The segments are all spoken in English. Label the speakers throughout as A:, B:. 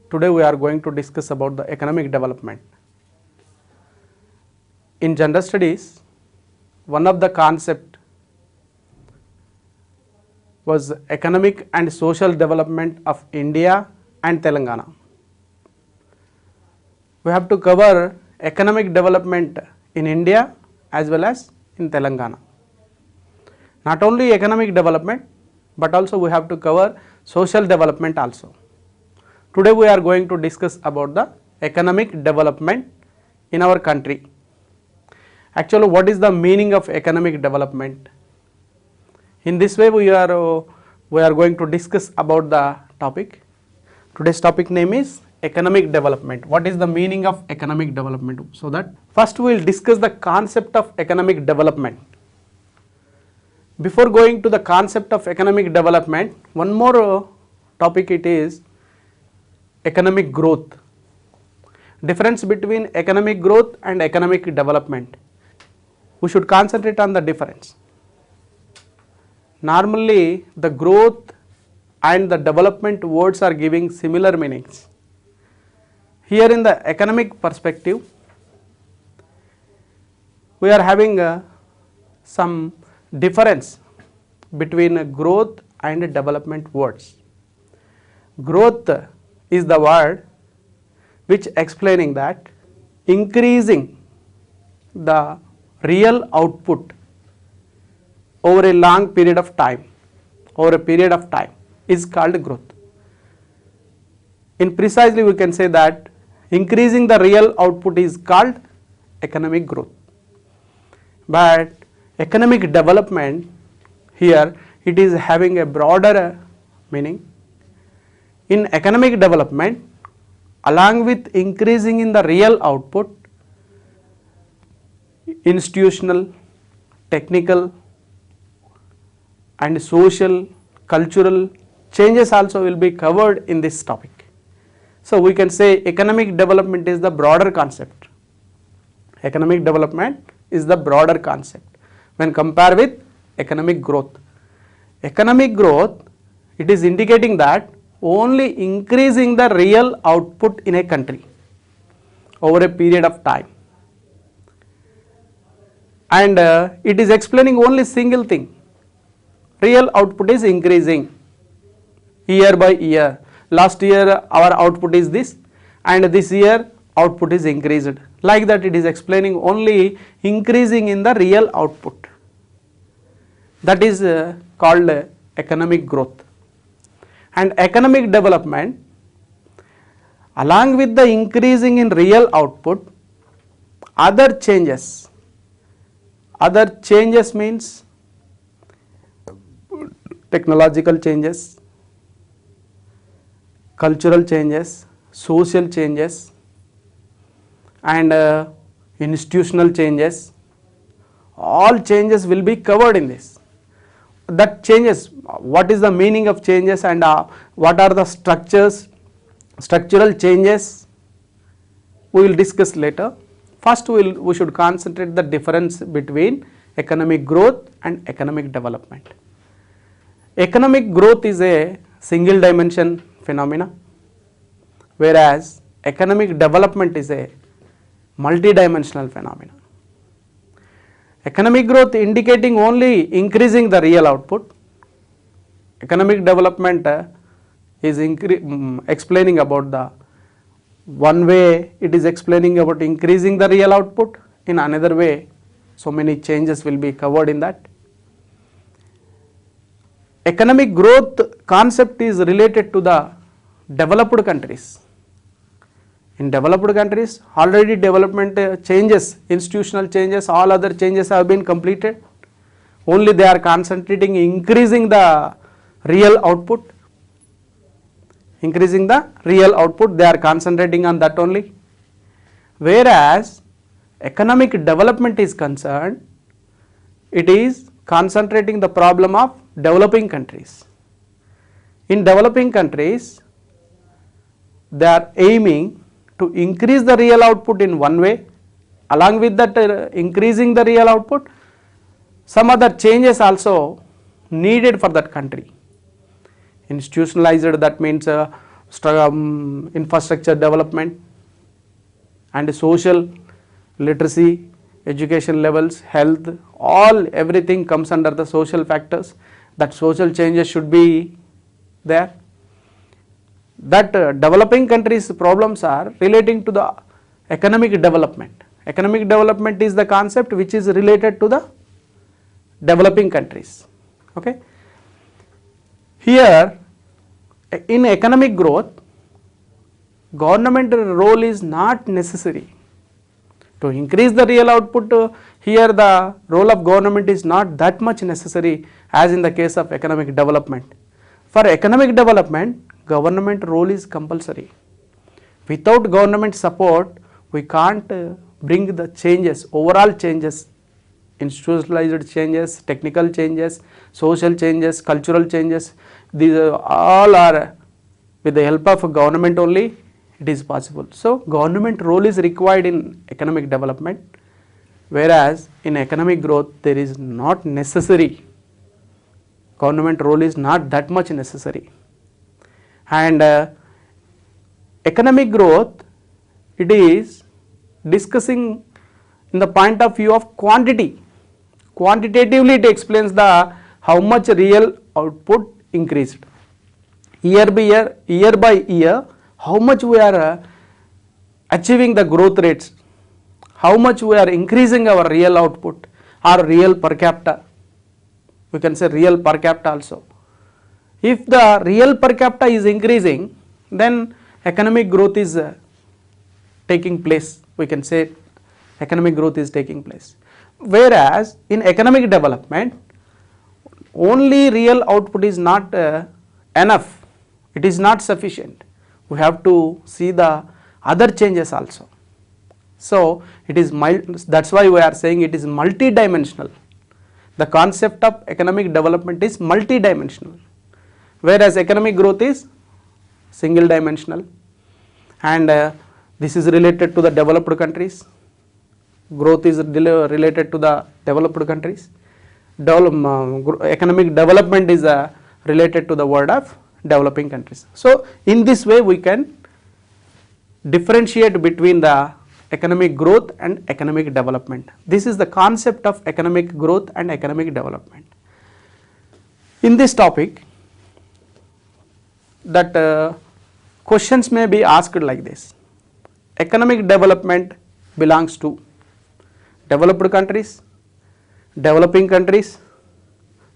A: Today we are going to discuss about the economic development. In general studies, one of the concept was economic and social development of India and Telangana. We have to cover economic development in India as well as in Telangana. Not only economic development, but also we have to cover social development also. Today we are going to discuss about the economic development in our country. Actually, what is the meaning of economic development? In this way we are going to discuss about the topic. Today's topic name is economic development. What is the meaning of economic development? So that first we will discuss the concept of economic development. Before going to the concept of economic development, one more topic it is economic growth. Difference between economic growth and economic development. We should concentrate on the difference. Normally the growth and the development words are giving similar meanings. Here in the economic perspective, we are having some difference between growth and development words. Growth is the word which explaining that increasing the real output over a long period of time, is called growth. In precisely we can say that increasing the real output is called economic growth. But economic development here it is having a broader meaning. In economic development, along with increasing in the real output, institutional, technical and social, cultural changes also will be covered in this topic. So we can say economic development is the broader concept. Economic development is the broader concept when compared with economic growth. Economic growth, it is indicating that only increasing the real output in a country over a period of time, and it is explaining only single thing, real output is increasing year by year. Last year our output is this and this year output is increased, like that it is explaining only increasing in the real output. That is called economic growth. And economic development, along with the increasing in real output, other changes means technological changes, cultural changes, social changes and institutional changes, all changes will be covered in this. That changes, what is the meaning of changes and what are the structural changes, we will discuss later. First we should concentrate the difference between economic growth and economic development. Economic growth is a single dimension phenomena, whereas economic development is a multidimensional phenomena. Economic growth indicating only increasing the real output. Economic development is explaining about the one way, it is explaining about increasing the real output, in another way so many changes will be covered in that. Economic growth concept is related to the developed countries. In developed countries already development changes, institutional changes, all other changes have been completed. Only they are concentrating increasing the real output. Increasing the real output, they are concentrating on that only. Whereas economic development is concerned, it is concentrating the problem of developing countries. In developing countries, they are aiming to increase the real output in one way, along with that increasing the real output, some other changes also needed for that country. Institutionalized, that means infrastructure development and social literacy, education levels, health, everything comes under the social factors. That social changes should be there. That developing countries problems are relating to the economic development. Economic development is the concept which is related to the developing countries. Okay. Here in economic growth, government role is not necessary. To increase the real output, here the role of government is not that much necessary as in the case of economic development. For economic development, government role is compulsory. Without government support, we can't bring the changes, overall changes, institutionalized changes, technical changes, social changes, cultural changes. These all are with the help of government only it is possible. So, government role is required in economic development, whereas in economic growth there is not necessary. Government role is not that much necessary. And economic growth, it is discussing in the point of view of quantity. Quantitatively it explains the how much real output increased. Year by year, how much we are achieving the growth rates, how much we are increasing our real output or real per capita. We can say real per capita also. If the real per capita is increasing, then economic growth is taking place. We can say economic growth is taking place. Whereas in economic development, only real output is not enough. It is not sufficient. We have to see the other changes also. So it is that's why we are saying it is multidimensional. The concept of economic development is multidimensional, whereas economic growth is single dimensional, and this is related to the developed countries. Growth is related to the developed countries. Economic development is related to the world of developing countries. So in this way we can differentiate between the economic growth and economic development. This is the concept of economic growth and economic development. In this topic, that questions may be asked like this: economic development belongs to developed countries, developing countries,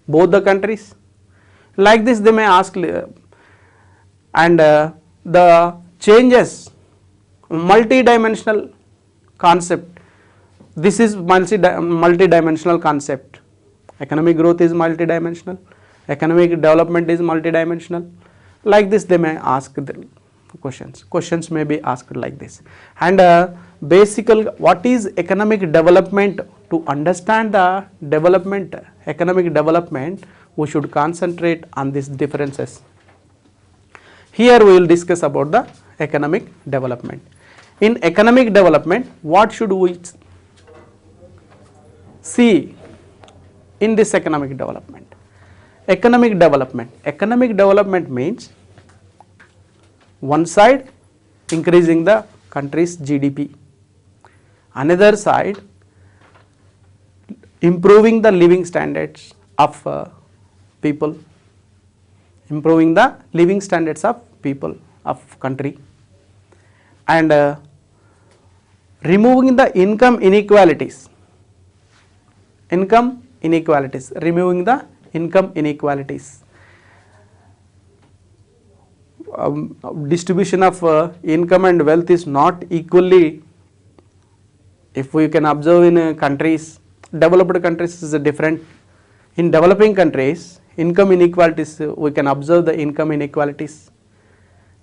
A: both the countries. Like this they may ask, and the changes, multidimensional concept. This is multidimensional concept. Economic growth is multidimensional, economic development is multidimensional. Like this they may ask the questions. Questions may be asked like this. And basically, what is economic development? To understand the development, economic development, we should concentrate on these differences. Here we will discuss about the economic development. In economic development, what should we see in this economic development? Economic development means one side increasing the country's GDP, another side improving the living standards of people, improving the living standards of people of country, and removing the income inequalities, removing the income inequalities. Distribution of income and wealth is not equally, if we can observe in countries, developed countries is different. In developing countries, income inequalities, we can observe the income inequalities.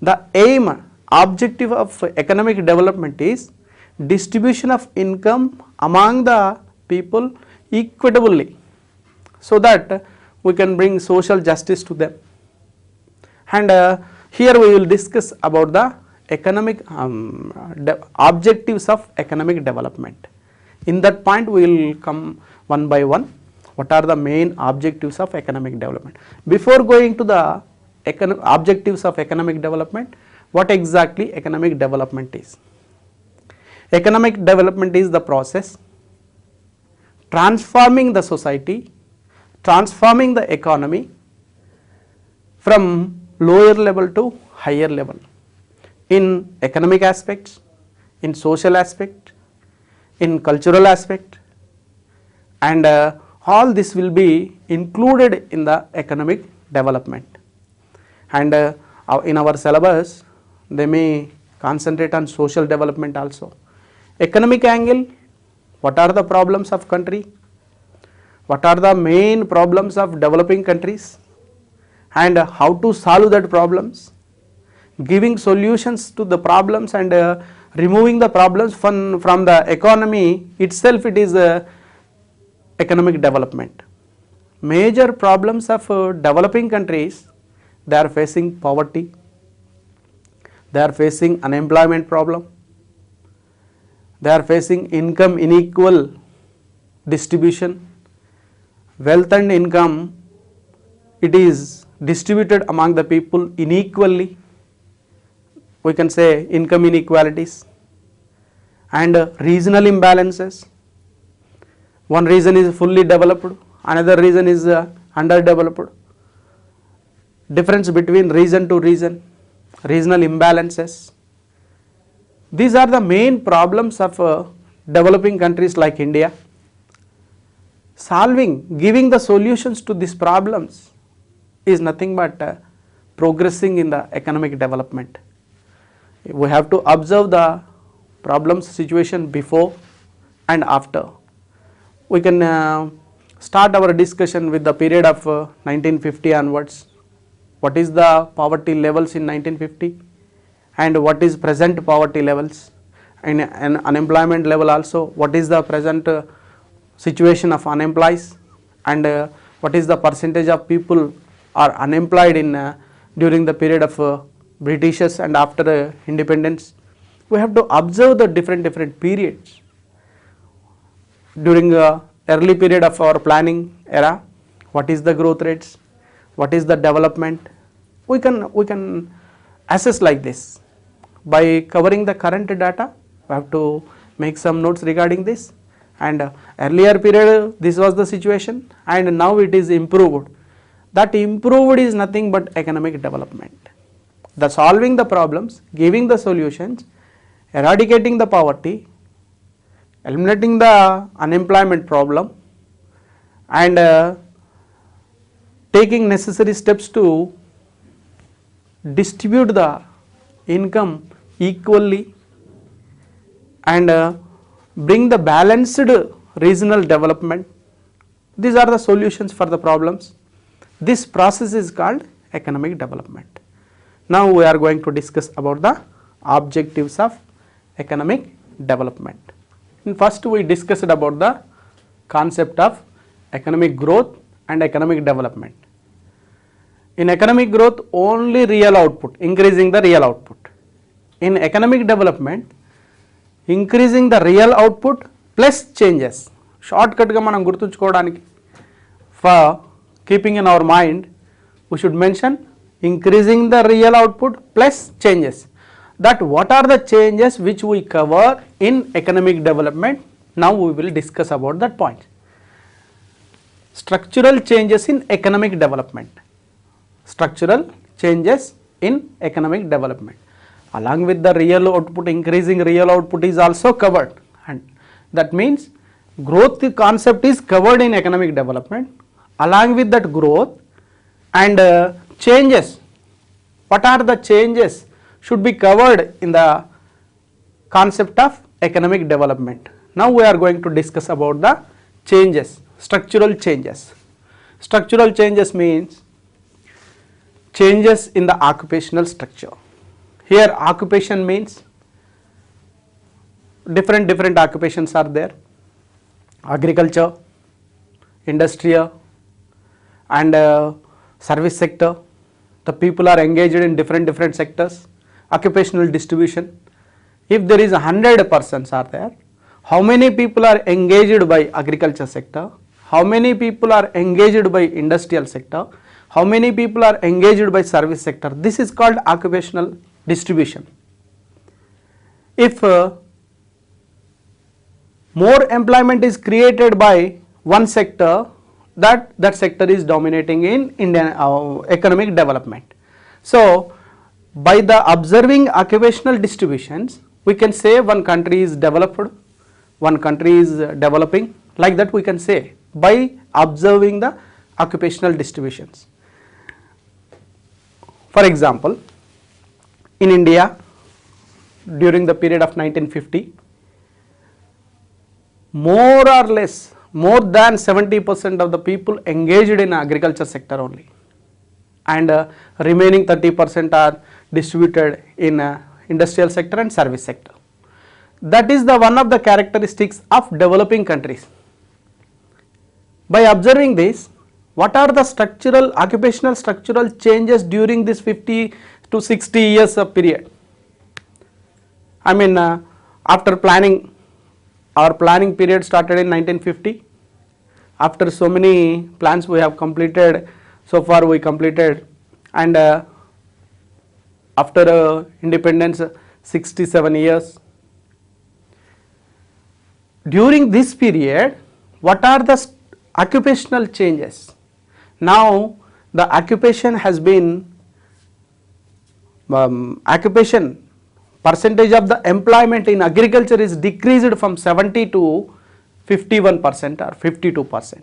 A: The aim, objective of economic development is distribution of income among the people equitably, so that we can bring social justice to them. And here we will discuss about the economic objectives of economic development. In that point we will come one by one. What are the main objectives of economic development? Before going to the objectives of economic development, what exactly economic development is. Economic development is the process transforming the society, transforming the economy from lower level to higher level in economic aspects, in social aspect, in cultural aspect, and all this will be included in the economic development. And in our syllabus they may concentrate on social development also. Economic angle, what are the problems of country, what are the main problems of developing countries, and how to solve that problems, giving solutions to the problems, and removing the problems from the economy itself. It is economic development. Major problems of developing countries, they are facing poverty, they are facing unemployment problem, they are facing income unequal distribution, wealth and income, it is distributed among the people unequally, we can say income inequalities, and regional imbalances. One region is fully developed, another region is underdeveloped. Difference between region to region, regional imbalances. These are the main problems of developing countries like India. Solving, giving the solutions to these problems is nothing but progressing in the economic development. We have to observe the problem situation before and after. We can start our discussion with the period of 1950 onwards. What is the poverty levels in 1950 and what is present poverty levels, and unemployment level also, what is the present situation of unemployed, and what is the percentage of people are unemployed in during the period of Britishers and after independence. We have to observe the different periods. During the early period of our planning era, what is the growth rates, what is the development, we can assess like this. By covering the current data, we have to make some notes regarding this, and earlier period this was the situation and now it is improved. That improved is nothing but economic development. The solving the problems, giving the solutions, eradicating the poverty, eliminating the unemployment problem, and taking necessary steps to distribute the income equally and bring the balanced regional development. These are the solutions for the problems. This process is called economic development. Now we are going to discuss about the objectives of economic development. And first we discussed about the concept of economic growth and economic development. In economic growth, only real output, increasing the real output. In economic development, increasing the real output plus changes. Shortcut ga manam gurtunchukodaniki, for keeping in our mind, we should mention increasing the real output plus changes. That what are the changes which we cover in economic development? Now we will discuss about that point. Structural changes in economic development. Structural changes in economic development. Along with the real output, increasing real output is also covered, and that means growth concept is covered in economic development. Along with that growth and changes, what are the changes should be covered in the concept of economic development. Now we are going to discuss about the changes, structural changes. Structural changes means changes in the occupational structure. Here occupation means different occupations are there: agriculture, industrial, and service sector. The people are engaged in different sectors. Occupational distribution. If there is 100 persons are there, how many people are engaged by agriculture sector, how many people are engaged by industrial sector, how many people are engaged by service sector. This is called occupational distribution. If more employment is created by one sector, that sector is dominating in Indian economic development. So by the observing occupational distributions, we can say one country is developed, one country is developing, like that we can say by observing the occupational distributions. For example, in India during the period of 1950, more or less more than 70% of the people engaged in agriculture sector only, and remaining 30% are distributed in industrial sector and service sector. That is the one of the characteristics of developing countries. By observing this, what are the structural, occupational structural changes during this 50 to 60 years of period? I mean, after planning, our planning period started in 1950. After so many plans we have completed, so far we completed, and after independence 67 years. During this period, what are the occupational changes? Now the occupation has been, occupation percentage of the employment in agriculture is decreased from 70 to 51% or 52%.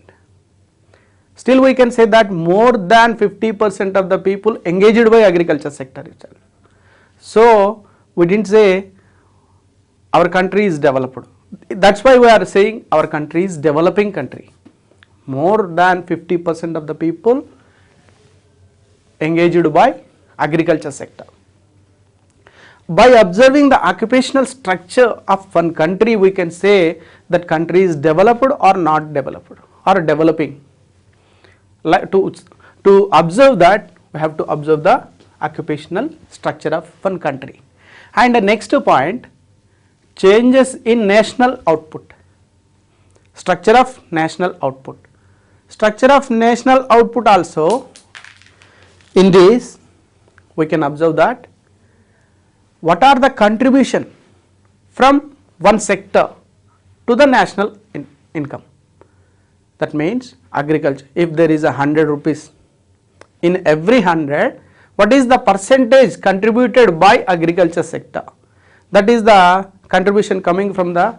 A: Still we can say that more than 50% of the people engaged by agriculture sector itself. So we didn't say our country is developed. That's why we are saying our country is developing country. More than 50% of the people engaged by agriculture sector. By observing the occupational structure of one country, we can say that country is developed or not developed or developing. Like to observe that, we have to observe the occupational structure of one country. And the next point, changes in national output. Structure of national output. Structure of national output also, in this we can observe that what are the contribution from one sector to the national income. That means agriculture, if there is 100 rupees, in every 100, what is the percentage contributed by agriculture sector? That is the contribution coming from the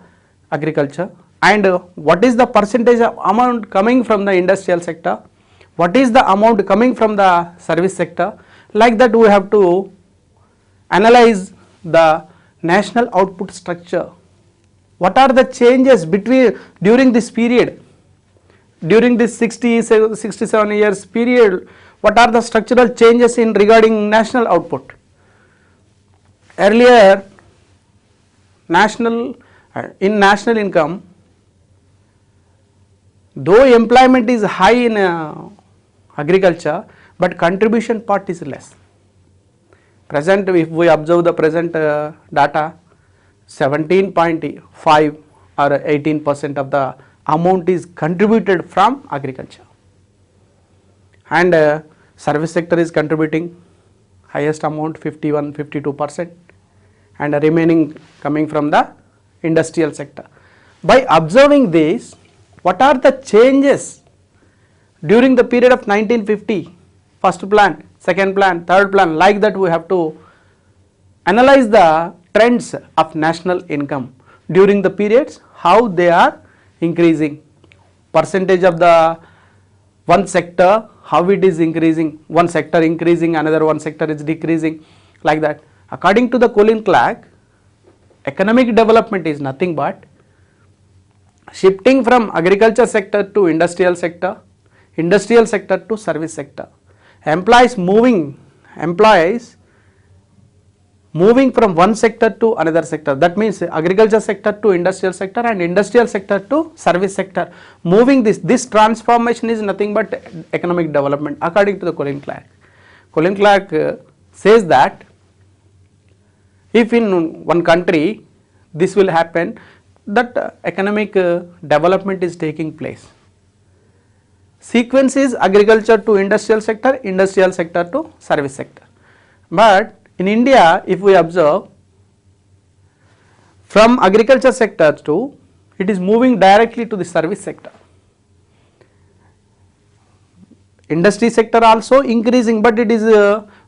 A: agriculture. And what is the percentage of amount coming from the industrial sector? What is the amount coming from the service sector? Like that we have to analyze the national output structure. What are the changes during this period? During this 67 years period, what are the structural changes in regarding national output? Earlier, national income, though employment is high in agriculture, but contribution part is less. Present, if we observe the present data, 17.5 or 18% of the amount is contributed from agriculture, and service sector is contributing highest amount 51-52%, and remaining coming from the industrial sector. By observing this, what are the changes during the period of 1950, first plan, second plan, third plan, like that we have to analyze the trends of national income during the periods, how they are increasing, percentage of the one sector, how it is increasing, one sector increasing, another one sector is decreasing, like that. According to the Colin Clark, economic development is nothing but shifting from agriculture sector to industrial sector to service sector. Employees moving from one sector to another sector. That means agriculture sector to industrial sector and industrial sector to service sector. Moving this transformation is nothing but economic development according to the Colin Clark. Colin Clark says that if in one country this will happen, that economic development is taking place. sequence is agriculture to industrial sector, industrial sector to service sector. But in India, if we observe, from agriculture sector to, it is moving directly to the service sector. Industry sector also increasing, but it is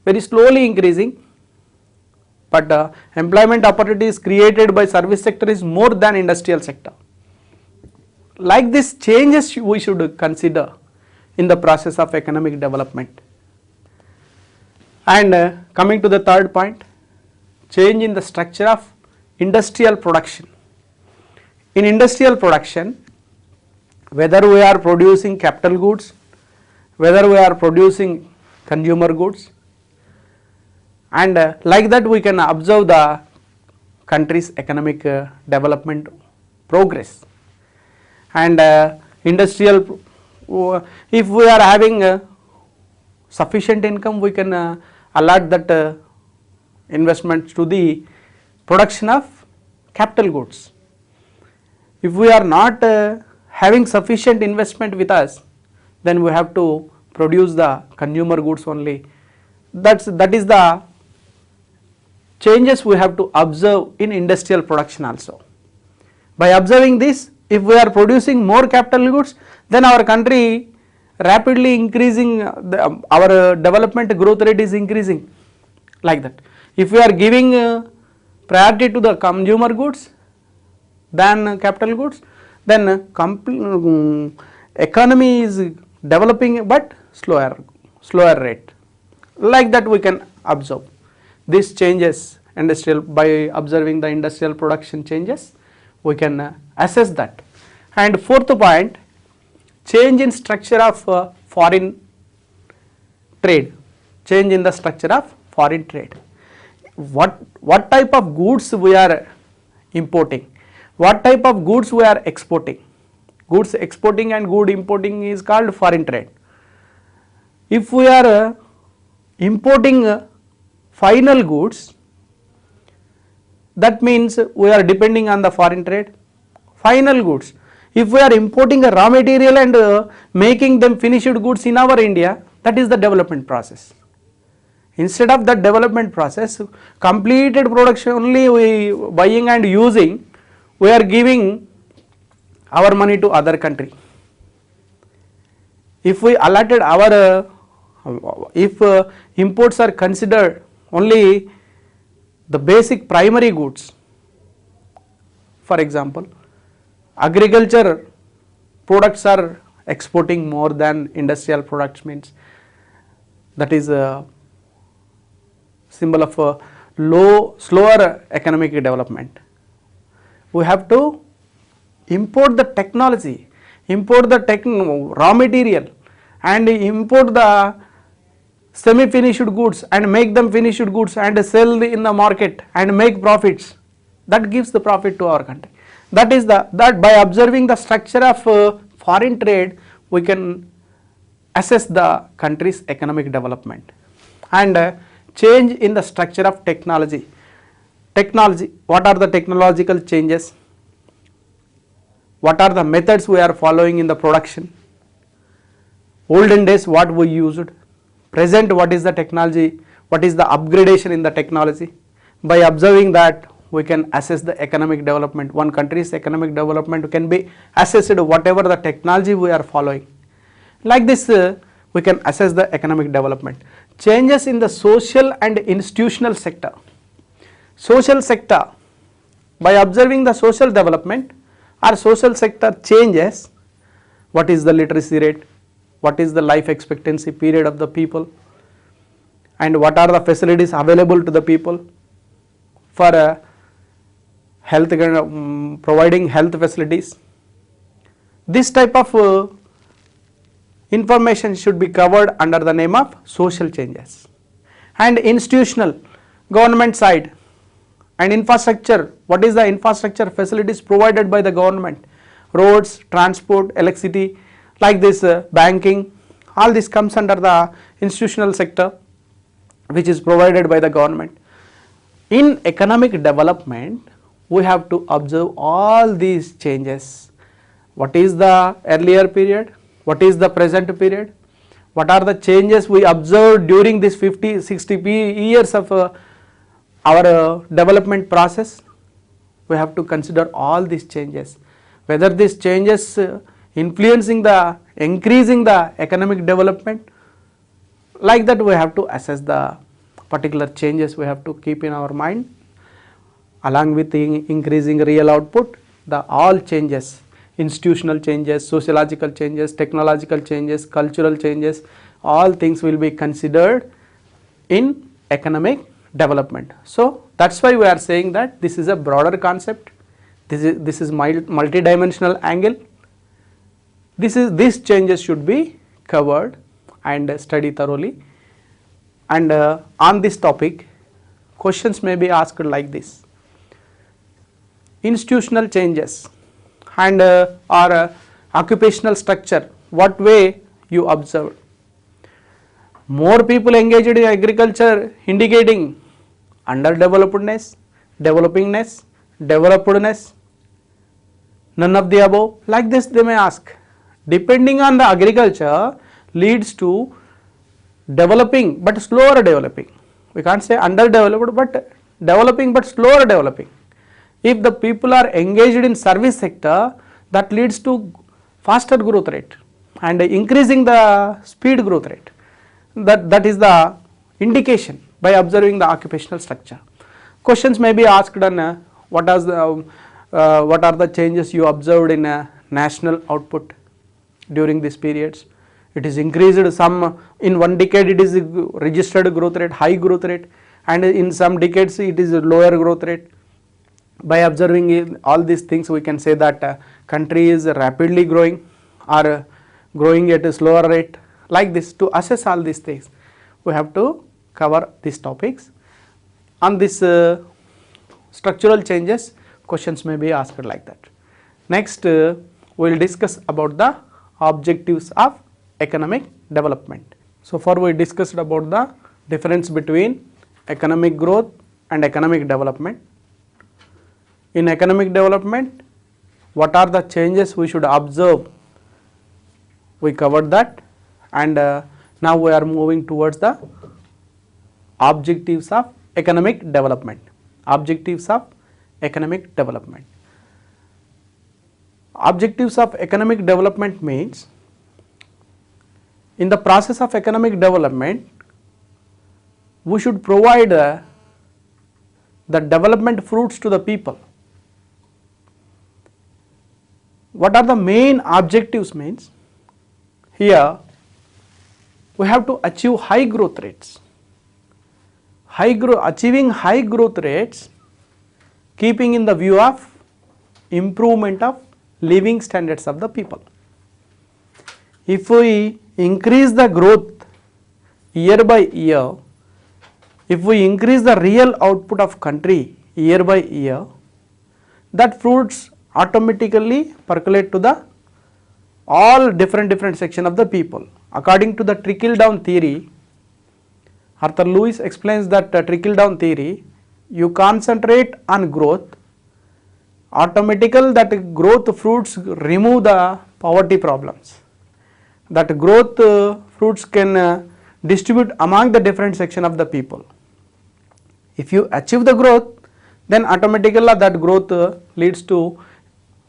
A: very slowly increasing, but employment opportunities created by service sector is more than industrial sector. Like this changes we should consider in the process of economic development. And coming to the third point, change in the structure of industrial production. In industrial production, whether we are producing capital goods, whether we are producing consumer goods, and like that we can observe the country's economic development progress. And industrial, if we are having sufficient income, we can allot that investments to the production of capital goods. If we are not having sufficient investment with us, then we have to produce the consumer goods only. That is the changes we have to observe in industrial production also. By observing this, if we are producing more capital goods, then our country rapidly increasing, our development growth rate is increasing, like that. If we are giving priority to the consumer goods than capital goods, then economy is developing but slower rate. Like that we can observe. This changes industrial, by observing the industrial production changes, we can assess that. And fourth point, change in structure of foreign trade. Change in the structure of foreign trade. What type of goods we are importing? What type of goods we are exporting? Goods exporting and good importing is called foreign trade. If we are importing final goods, that means we are depending on the foreign trade. Final goods. If we are importing a raw material and making them finished goods in our India, that is the development process. Instead of that development process, completed production only we buying and using, we are giving our money to other country. If we allotted our, if imports are considered only the basic primary goods, for example, agriculture products are exporting more than industrial products, means that is a symbol of a slower economic development. We have to import the technology, import the raw material, and import the semi-finished goods and make them finished goods and sell in the market and make profits. That gives the profit to our country. That is that by observing the structure of foreign trade, we can assess the country's economic development. And change in the structure of technology. Technology, what are the technological changes? What are the methods we are following in the production? Olden days what we used, present what is the technology, what is the upgradation in the technology. By observing that, we can assess the economic development. One country's economic development can be assessed whatever the technology we are following. Like this we can assess the economic development. Changes in the social and institutional sector. Social sector, by observing the social development or social sector changes, what is the literacy rate, what is the life expectancy period of the people, and what are the facilities available to the people for health, providing health facilities. This type of information should be covered under the name of social changes. And institutional, government side, and infrastructure, what is the infrastructure facilities provided by the government, roads, transport, electricity, like this banking, all this comes under the institutional sector which is provided by the government. In economic development, we have to observe all these changes. What is the earlier period, what is the present period, what are the changes we observed during this 50, 60 years of our development process. We have to consider all these changes, whether these changes influencing the increasing the economic development. Like that we have to assess the particular changes, we have to keep in our mind, along with the increasing real output, the all changes, institutional changes, sociological changes, technological changes, cultural changes, all things will be considered in economic development. So that is why we are saying that this is a broader concept, this is multi-dimensional angle. These changes should be covered and studied thoroughly, and on this topic questions may be asked like this: institutional changes and or occupational structure, what way you observed? More people engaged in agriculture indicating underdevelopedness, developingness, developedness, none of the above. Like this they may ask. Depending on the agriculture leads to developing but slower developing. We can't say underdeveloped, but developing but slower developing. If the people are engaged in service sector, that leads to faster growth rate and increasing the speed growth rate. That is the indication by observing the occupational structure. Questions may be asked on what are the changes you observed in national output during these periods. It is increased, some in one decade it is registered growth rate, high growth rate, and in some decades it is lower growth rate. By observing all these things we can say that country is rapidly growing or growing at a slower rate. Like this, to assess all these things we have to cover these topics. On this structural changes questions may be asked like that. Next we will discuss about the objectives of economic development. So far we discussed about the difference between economic growth and economic development. In economic development, what are the changes we should observe? We covered that, and now we are moving towards the objectives of economic development. Objectives of economic development. Objectives of economic development means, in the process of economic development, we should provide the development fruits to the people. What are the main objectives means? Here we have to achieve high growth rates. Achieving high growth rates, keeping in the view of improvement of living standards of the people. If we increase the growth year by year, if we increase the real output of country year by year, that fruits automatically percolate to the all different section of the people. According to the trickle down theory, Arthur Lewis explains that trickle down theory, you concentrate on growth, automatically that growth fruits remove the poverty problems. That growth fruits can distribute among the different section of the people. If you achieve the growth, then automatically that growth leads to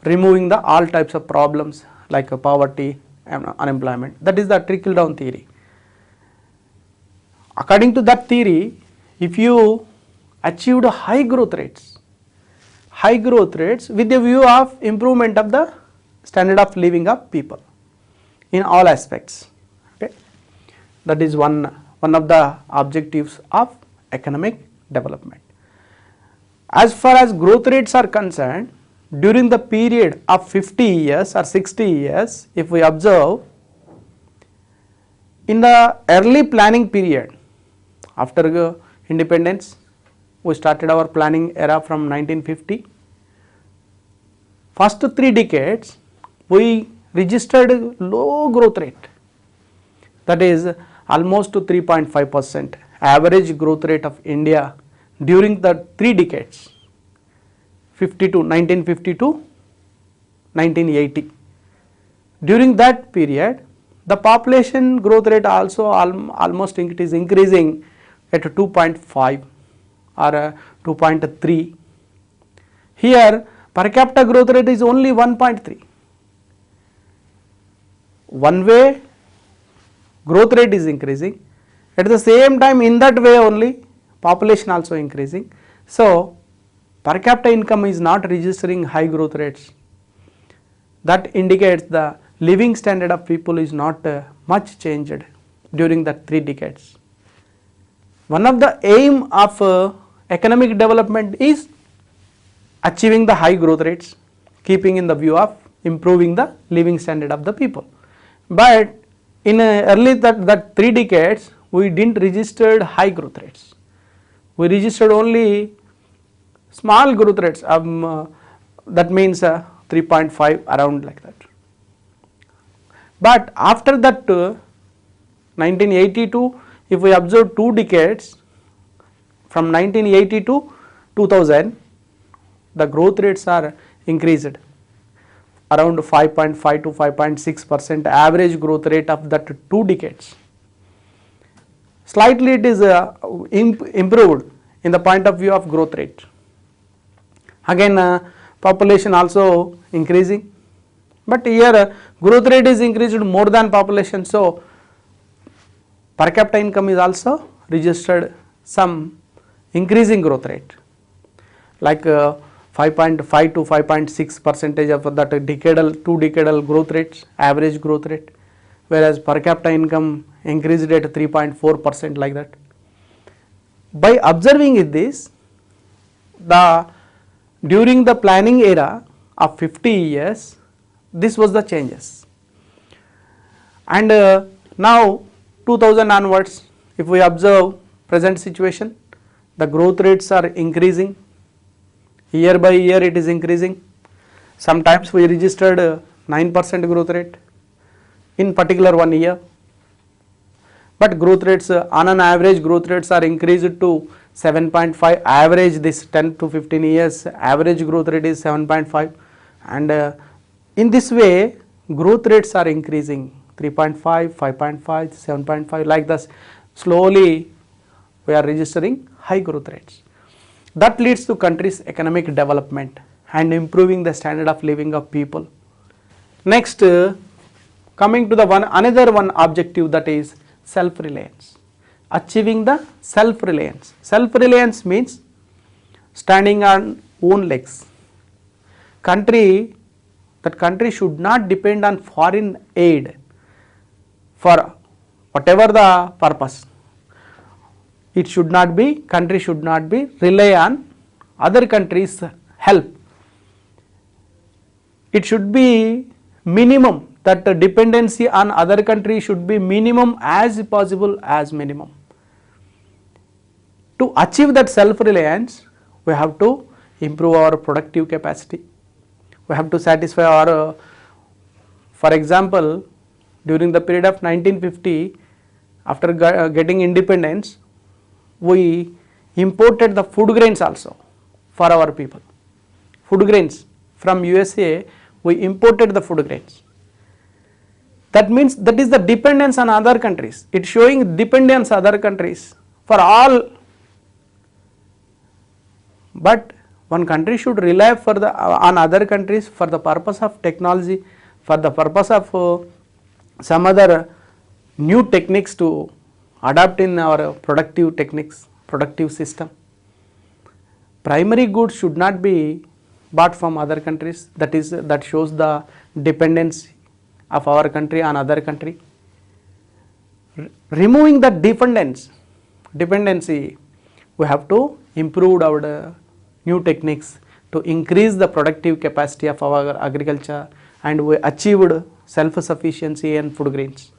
A: removing the all types of problems like poverty and unemployment. That is the trickle down theory. According to that theory, if you achieved high growth rates with the view of improvement of the standard of living of people in all aspects, okay, that is one of the objectives of economic development. As far as growth rates are concerned, during the period of 50 years or 60 years, if we observe, in the early planning period after independence, we started our planning era from 1950. First 3 decades we registered low growth rate, that is almost to 3.5% average growth rate of India during the 3 decades, 1950 to 1980. During that period The population growth rate also almost it is increasing at 2.5 or 2.3. Here per capita growth rate is only 1.3. One way growth rate is increasing, at the same time in that way only population also increasing. So per capita income is not registering high growth rates. That indicates the living standard of people is not much changed during that 3 decades. One of the aim of economic development is achieving the high growth rates, keeping in the view of improving the living standard of the people. But in early that 3 decades we didn't registered high growth rates. We registered only small growth rates, that means 3.5 around like that. But after that 1982, if we observe 2 decades from 1980 to 2000, the growth rates are increased around 5.5 to 5.6% average growth rate of that 2 decades. Slightly it is improved in the point of view of growth rate. Again population also increasing, but here growth rate is increased more than population, so per capita income is also registered some increasing growth rate, like 5.5 to 5.6% of that decadal 2 decadal growth rates, average growth rate, whereas per capita income increased at 3.4% like that. By observing this, during the planning era of 50 years, this was the changes, and now 2000 onwards, if we observe present situation, the growth rates are increasing, year by year it is increasing. Sometimes we registered 9% growth rate in particular 1 year, but growth rates on an average growth rates are increased to 7.5, average this 10 to 15 years average growth rate is 7.5, and in this way growth rates are increasing 3.5, 5.5, 7.5 like this. Slowly we are registering high growth rates. That leads to country's economic development and improving the standard of living of people. Next, coming to the another one objective, that is self-reliance. Achieving the self-reliance. Self-reliance means standing on own legs. That country should not depend on foreign aid for whatever the purpose. It should not be, country should not be rely on other countries' help. It should be minimum, that dependency on other countries should be minimum as possible as minimum. To achieve that self-reliance, we have to improve our productive capacity. We have to satisfy our, for example, during the period of 1950, after getting independence, we imported the food grains also for our people. Food grains from USA, we imported the food grains. That means that is the dependence on other countries. It is showing dependence on other countries for all. But one country should rely on other countries for the purpose of technology, for the purpose of some other new techniques to adapt in our productive techniques, productive system. Primary goods should not be bought from other countries. That shows the dependence of our country on other country. Removing the dependency, we have to improve our new techniques to increase the productive capacity of our agriculture, and we achieved self-sufficiency in food grains.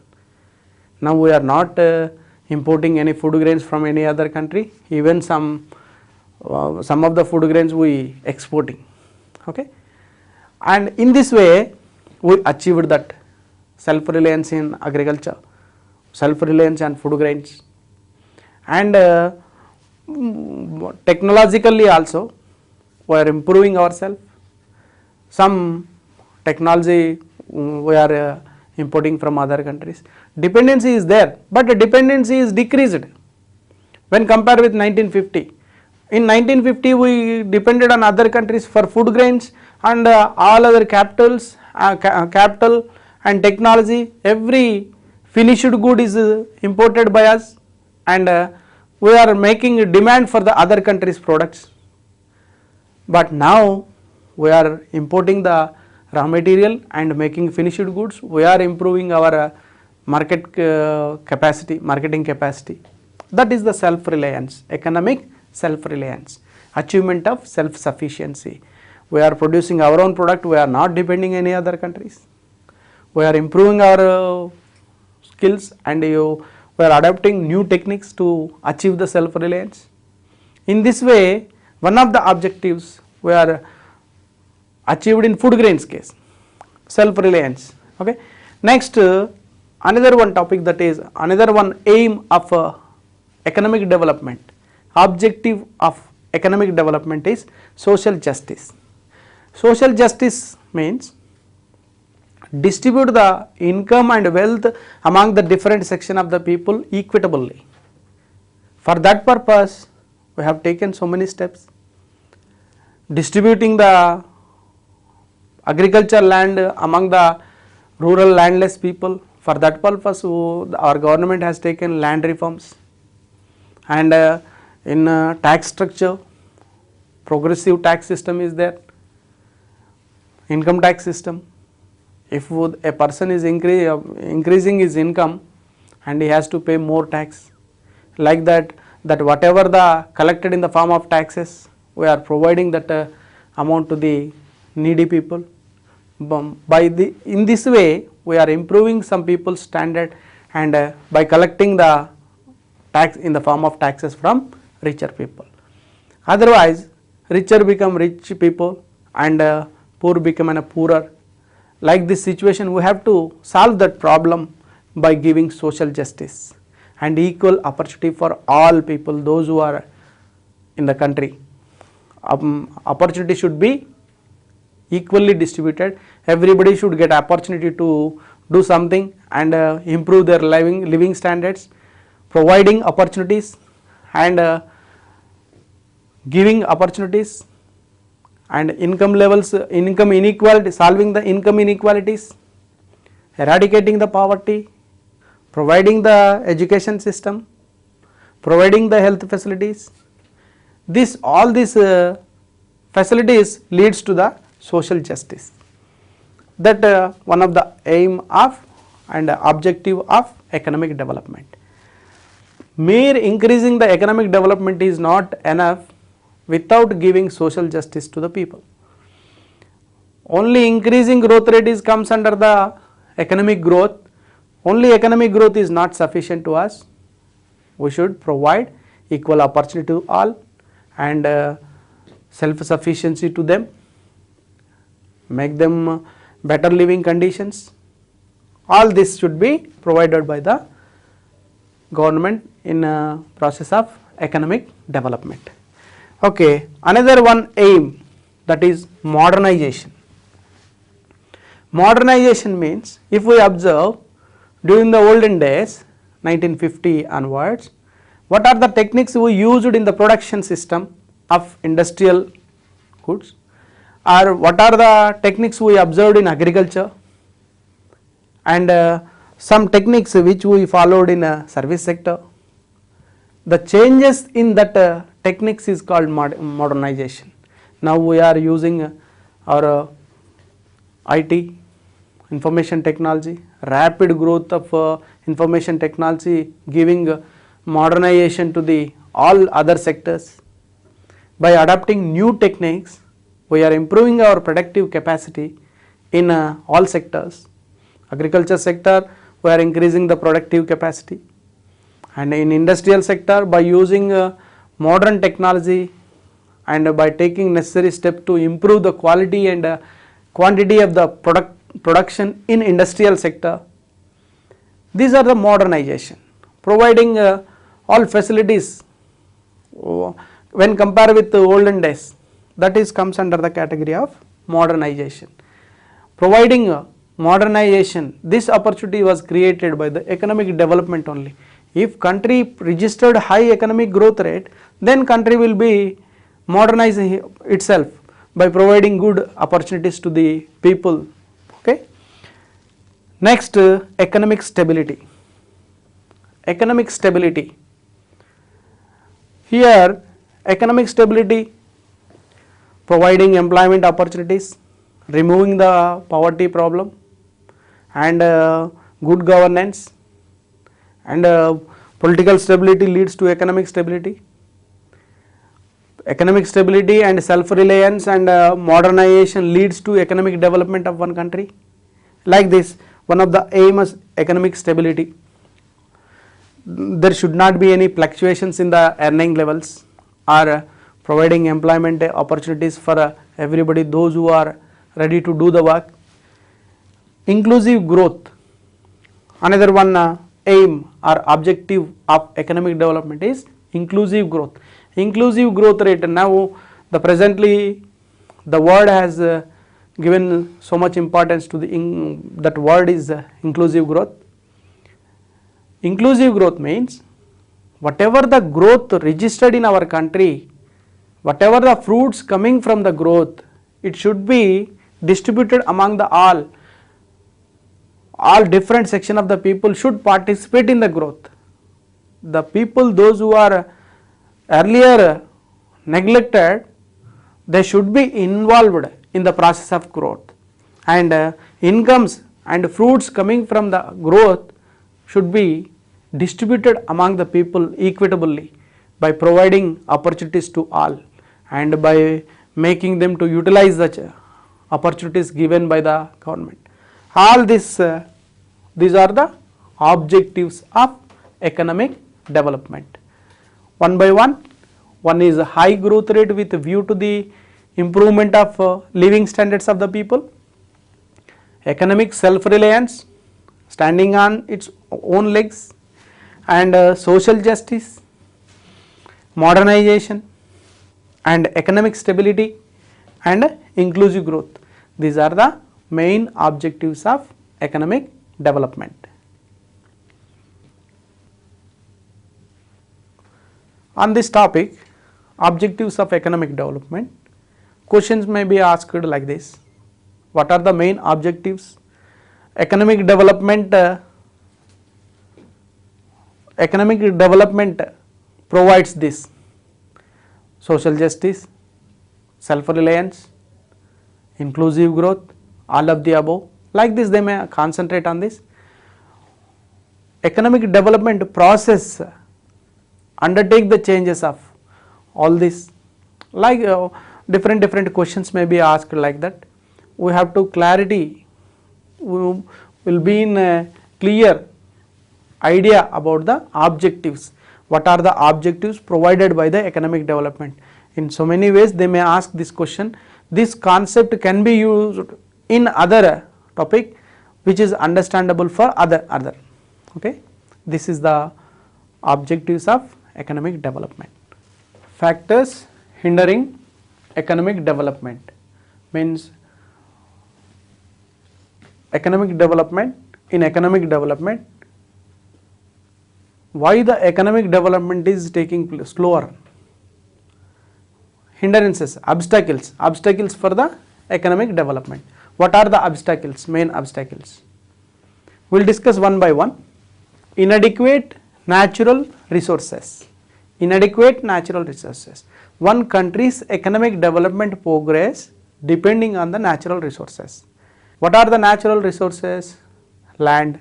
A: Now we are not importing any food grains from any other country, even some of the food grains we exporting, okay. And in this way we achieved that self-reliance in agriculture, self-reliance on food grains, and technologically also we are improving ourselves. Some technology we are importing from other countries. Dependency is there, but the dependency is decreased when compared with 1950. In 1950 we depended on other countries for food grains and all other capital and technology. Every finished good is imported by us, and we are making a demand for the other countries' products. But now we are importing the raw material and making finished goods. We are improving our marketing capacity. That is the self-reliance, economic self-reliance, achievement of self-sufficiency. We are producing our own product, we are not depending any other countries. We are improving our skills, and we are adopting new techniques to achieve the self-reliance. In this way, one of the objectives we are achieved in food grains case, self-reliance. Okay. Next, another one topic, that is another one aim of economic development, objective of economic development is social justice. Social justice means distribute the income and wealth among the different section of the people equitably. For that purpose, we have taken so many steps. Distributing the agricultural land among the rural landless people. For that purpose, our government has taken land reforms, and in tax structure, progressive tax system is there, income tax system. If a person is increasing his income and he has to pay more tax, like that whatever the collected in the form of taxes, we are providing that amount to the needy people. In this way, we are improving some people's standard, and by collecting the tax in the form of taxes from richer people. Otherwise, richer become rich people and poor become poorer. Like this situation, we have to solve that problem by giving social justice and equal opportunity for all people, those who are in the country. Opportunity should be equally distributed. Everybody should get opportunity to do something and improve their living standards. Providing opportunities and giving opportunities, and income levels, income inequality, solving the income inequalities, eradicating the poverty, providing the education system, providing the health facilities. All these facilities leads to the social justice. That one of the aim of and objective of economic development. Mere increasing the economic development is not enough without giving social justice to the people. Only increasing growth rate comes under the economic growth. Only economic growth is not sufficient to us. We should provide equal opportunity to all and self-sufficiency to them, make them better living conditions. All this should be provided by the government in a process of economic development. Okay, another one aim, that is modernization. Modernization means, if we observe during the olden days 1950 onwards, what are the techniques we used in the production system of industrial goods, or what are the techniques we observed in agriculture, and some techniques which we followed in a service sector. The changes in that techniques is called modernization. Now we are using our IT, information technology, rapid growth of information technology, giving modernization to the all other sectors. By adopting new techniques, we are improving our productive capacity in all sectors. Agriculture sector, we are increasing the productive capacity, and in industrial sector, by using modern technology and by taking necessary steps to improve the quality and quantity of the production in industrial sector. These are the modernization, providing all facilities when compared with the olden days. That is comes under the category of modernization. Providing modernization, this opportunity was created by the economic development only. If country registered high economic growth rate, then country will be modernizing itself by providing good opportunities to the people. Okay. Next, economic stability. Economic stability. Here, economic stability, providing employment opportunities, removing the poverty problem, and good governance, and political stability leads to economic stability. Economic stability and self-reliance and modernization leads to economic development of one country. Like this, one of the aims is economic stability. There should not be any fluctuations in the earning levels, or providing employment opportunities for everybody, those who are ready to do the work. Inclusive growth, another one aim or objective of economic development is inclusive growth. Inclusive growth rate, now the presently the word has given so much importance to that word is inclusive growth. Inclusive growth means whatever the growth registered in our country, whatever the fruits coming from the growth, it should be distributed among the all different section of the people should participate in the growth. The people, those who are earlier neglected, they should be involved in the process of growth, and incomes and fruits coming from the growth should be distributed among the people equitably by providing opportunities to all and by making them to utilize the opportunities given by the government. All this, these are the objectives of economic development. One by one, one is a high growth rate with view to the improvement of living standards of the people. Economic self-reliance, standing on its own legs, and social justice, modernization, and economic stability, and inclusive growth. These are the main objectives of economic development. On this topic, objectives of economic development, questions may be asked like this: what are the main objectives? Economic development provides this: social justice, self-reliance, inclusive growth, all of the above. Like this, they may concentrate on this. Economic development process undertake the changes of all this. Like different questions may be asked like that. We have to clarity, we will be in a clear idea about the objectives. What are the objectives provided by the economic development? In so many ways they may ask this question. This concept can be used in other topic which is understandable for other. Okay, this is the objectives of economic development. Factors hindering economic development means economic development. In economic development, why the economic development is taking place slower? Hindrances, obstacles for the economic development. What are the obstacles, main obstacles? We will discuss one by one. Inadequate natural resources. Inadequate natural resources. One country's economic development progress depending on the natural resources. What are the natural resources? Land,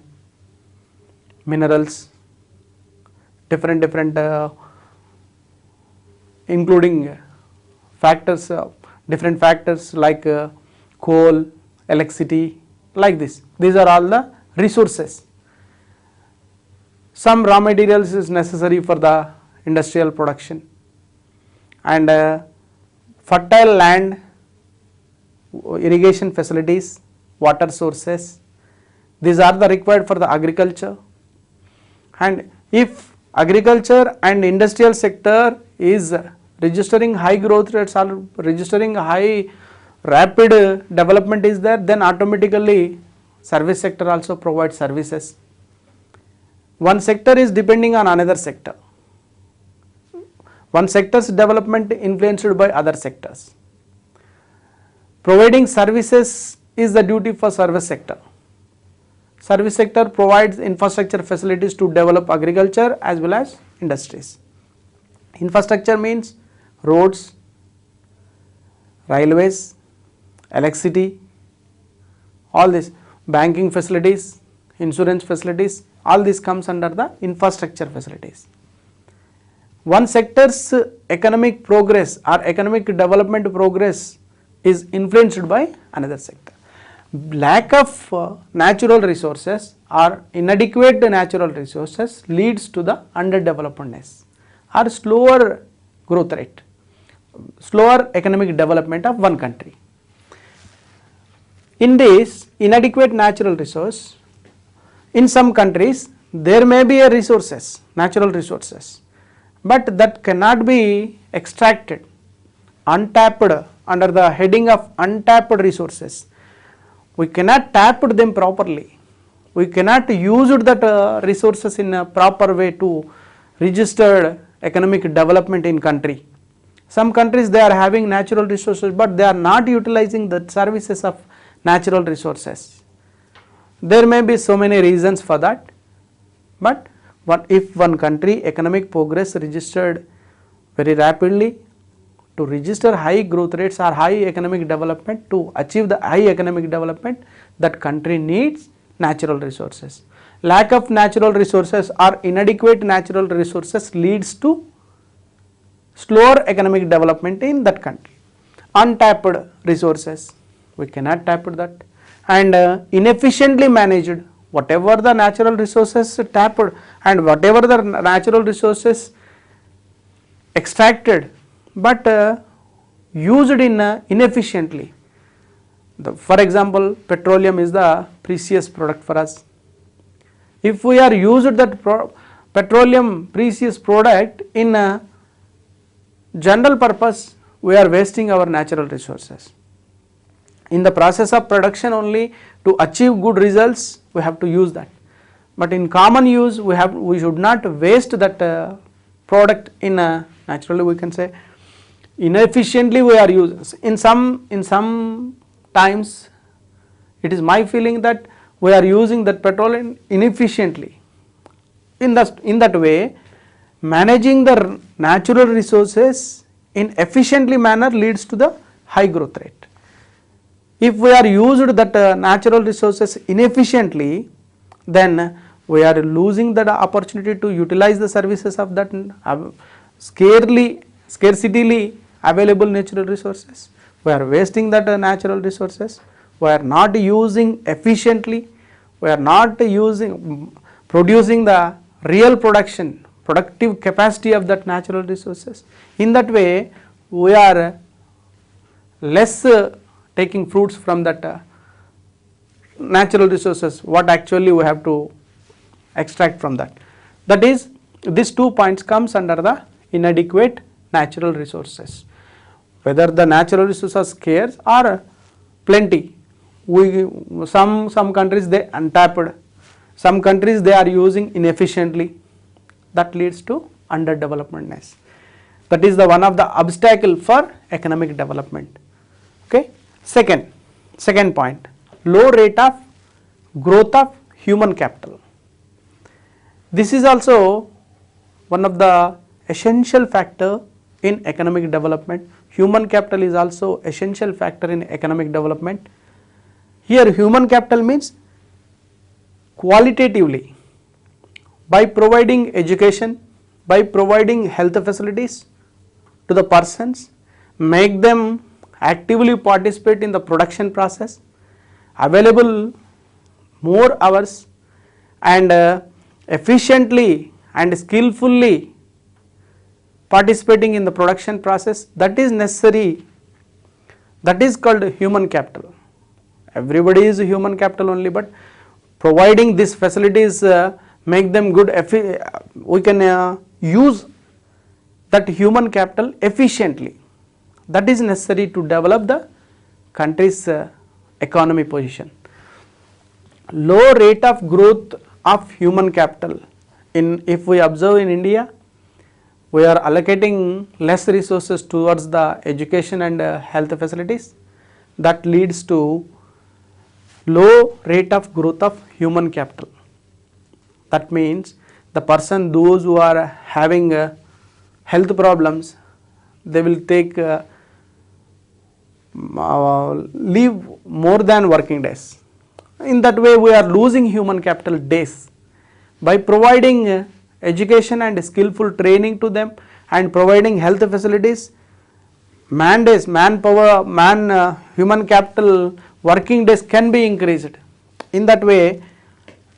A: minerals, different including factors, different factors like coal, electricity, like this. These are all the resources. Some raw materials is necessary for the industrial production, and fertile land, irrigation facilities, water sources, these are the required for the agriculture. And if agriculture and industrial sector is registering high growth rates or registering high rapid development is there, then automatically service sector also provides services. One sector is depending on another sector. One sector's development influenced by other sectors. Providing services is the duty for service sector. Service sector provides infrastructure facilities to develop agriculture as well as industries. Infrastructure means roads, railways, electricity, all this, banking facilities, insurance facilities, all this comes under the infrastructure facilities. One sector's economic progress or economic development progress is influenced by another sector. Lack of natural resources or inadequate natural resources leads to the underdevelopedness or slower growth rate, slower economic development of one country. In this inadequate natural resource, in some countries there may be a resources, natural resources, but that cannot be extracted, untapped, under the heading of untapped resources. We cannot tap them properly. We cannot use that resources in a proper way to register economic development in country. Some countries they are having natural resources, but they are not utilizing the services of natural resources. There may be so many reasons for that, but if one country economic progress registered very rapidly, to register high growth rates or high economic development, to achieve the high economic development, that country needs natural resources. Lack of natural resources or inadequate natural resources leads to slower economic development in that country. Untapped resources, we cannot tap that, and inefficiently managed, whatever the natural resources tapped and whatever the natural resources extracted, but used in inefficiently. For example, petroleum is the precious product for us. If we are used that petroleum precious product in a general purpose, we are wasting our natural resources. In the process of production only, to achieve good results, we have to use that. But in common use, we should not waste that product in a, naturally we can say, inefficiently we are using. In some times, it is my feeling that we are using that petrol inefficiently. In that way, managing the natural resources in efficiently manner leads to the high growth rate. If we are used that natural resources inefficiently, then we are losing that opportunity to utilize the services of that scarcely available natural resources. We are wasting that natural resources. We are not using efficiently. We are not producing the real productive capacity of that natural resources. In that way, we are less taking fruits from that natural resources, what actually we have to extract from that. That is, these 2 points comes under the inadequate natural resources. Whether the natural resources are scarce or plenty, some countries they untapped, some countries they are using inefficiently, that leads to underdevelopedness. That is the one of the obstacle for economic development. Okay. Second point, low rate of growth of human capital. This is also one of the essential factor in economic development. Human capital is also essential factor in economic development. Here human capital means qualitatively, by providing education, by providing health facilities to the persons, make them actively participate in the production process, available more hours, and efficiently and skillfully participating in the production process, that is necessary. That is called human capital. Everybody is human capital only, but providing these facilities make them good, we can use that human capital efficiently. That is necessary to develop the country's economy position. low rate of growth of human capital. If we observe in India, we are allocating less resources towards the education and health facilities. That leads to low rate of growth of human capital. That means those who are having health problems, they will take leave more than working days. In that way, we are losing human capital days. By providing education and skillful training to them and providing health facilities, human capital working days can be increased. In that way,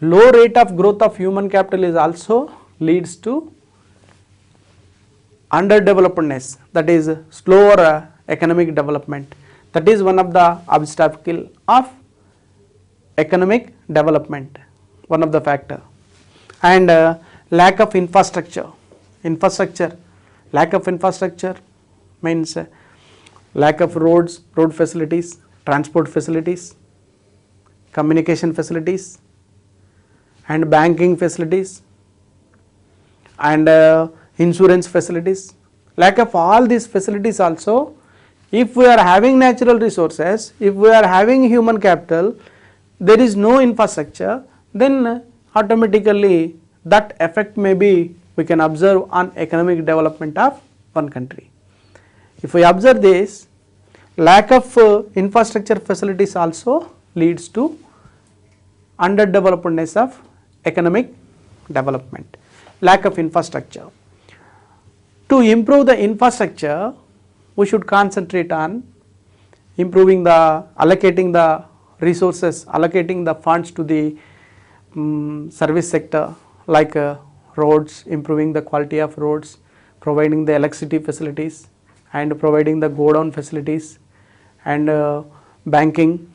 A: low rate of growth of human capital is also leads to underdevelopedness, that is slower economic development. That is one of the obstacle of economic development, one of the factor. And lack of infrastructure. Lack of infrastructure means lack of road facilities, transport facilities, communication facilities, and banking facilities, and insurance facilities. Lack of all these facilities also. If we are having natural resources, if we are having human capital, there is no infrastructure, then automatically that effect may be we can observe on economic development of one country. If we observe this, lack of infrastructure facilities also leads to underdevelopedness of economic development. Lack of infrastructure. To improve the infrastructure, we should concentrate on allocating the resources, allocating the funds to the service sector, like roads, improving the quality of roads, providing the electricity facilities, and providing the godown facilities, and banking,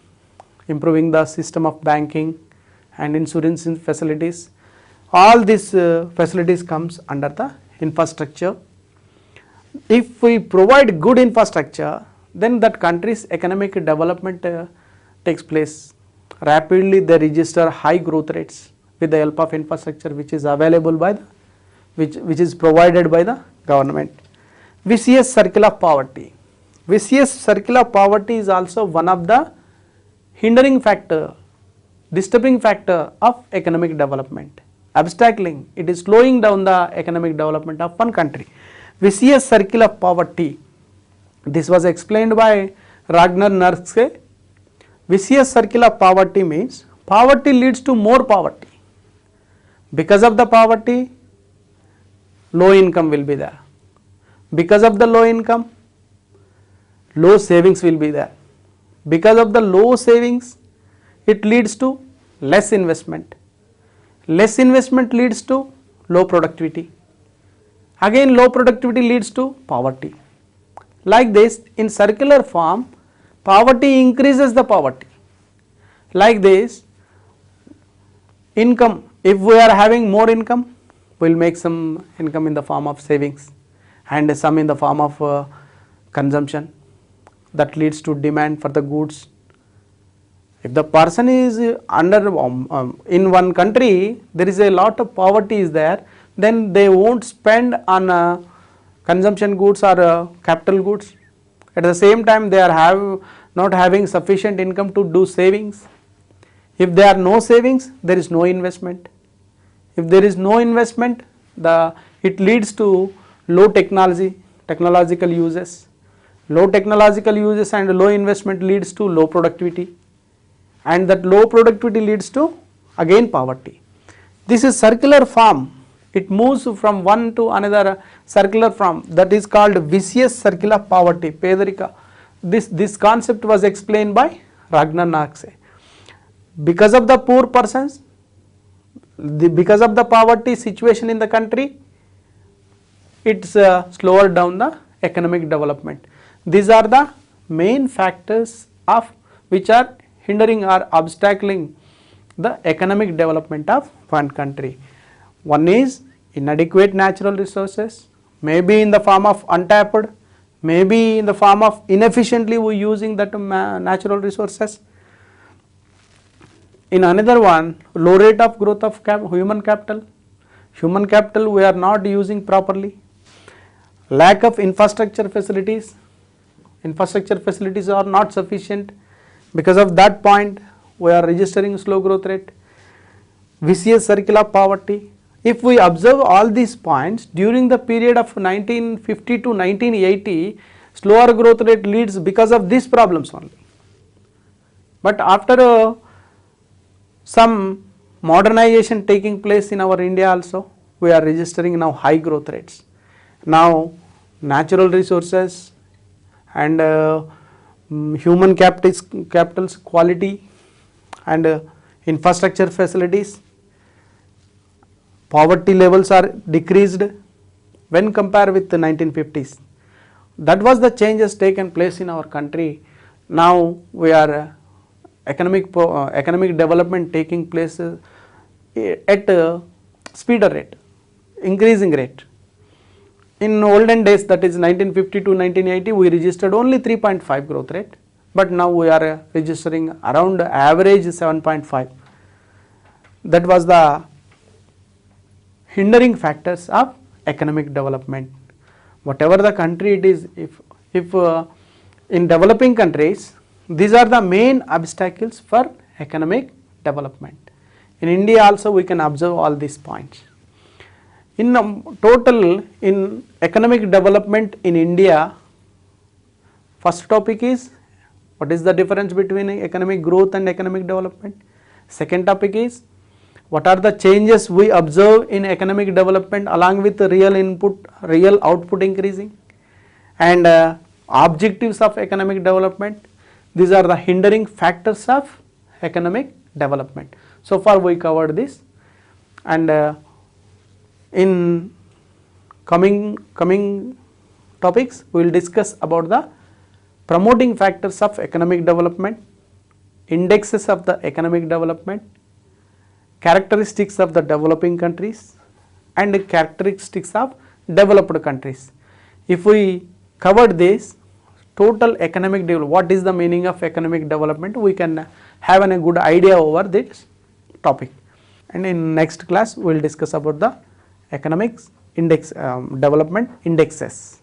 A: improving the system of banking and insurance facilities. All these facilities comes under the infrastructure. If we provide good infrastructure, then that country's economic development takes place. Rapidly they register high growth rates with the help of infrastructure which is available by the which is provided by the government. Vicious circle of poverty. Vicious circle of poverty is also one of the hindering factor, disturbing factor of economic development. Obstacling, it is slowing down the economic development of one country. Vicious circle of poverty. This was explained by Ragnar Nurse. Vicious circle of poverty means poverty leads to more poverty. Because of the poverty, low income will be there. Because of the low income, low savings will be there. Because of the low savings, it leads to less investment. Less investment leads to low productivity. Again, low productivity leads to poverty. Like this, in circular form, poverty increases the poverty. Like this, income, if we are having more income, we will make some income in the form of savings and some in the form of consumption. That leads to demand for the goods. If the person is under in one country, there is a lot of poverty is there, then they won't spend on consumption goods or capital goods. At the same time, they are not having sufficient income to do savings. If there are no savings, there is no investment. If there is no investment, it leads to low technological uses. Low technological uses and low investment leads to low productivity, and that low productivity leads to again poverty. This is circular form. It moves from one to another circular form, that is called vicious circle of poverty, Pedarika. This concept was explained by Ragnar Nakse. Because of the poor persons, because of the poverty situation in the country, it's slower down the economic development. These are the main factors of which are hindering or obstacling the economic development of one country. One is inadequate natural resources, maybe in the form of untapped, maybe in the form of inefficiently we using that natural resources. In another one, low rate of growth of human capital. Human capital we are not using properly. Lack of infrastructure facilities. Infrastructure facilities are not sufficient. Because of that point, we are registering slow growth rate. Vicious circle of poverty. If we observe all these points during the period of 1950 to 1980, slower growth rate leads because of these problems only. But after some modernization taking place in our India also, we are registering now high growth rates. Now natural resources and human capital's quality and infrastructure facilities, poverty levels are decreased when compared with the 1950s. That was the changes taken place in our country. Now we are economic development taking place at speeder rate, increasing rate. In olden days, that is 1950 to 1980, we registered only 3.5 growth rate, but now we are registering around average 7.5. That was the hindering factors of economic development. Whatever the country it is, if in developing countries, these are the main obstacles for economic development. In India also we can observe all these points. In total, in economic development in India, first topic is what is the difference between economic growth and economic development. Second topic is what are the changes we observe in economic development along with the real output increasing, and objectives of economic development. These are the hindering factors of economic development. So far we covered this, and in coming topics we will discuss about the promoting factors of economic development, indexes of the economic development, characteristics of the developing countries and characteristics of developed countries. If we covered this total economic development, what is the meaning of economic development, we can have a good idea over this topic. And in next class we will discuss about the economics index development indexes.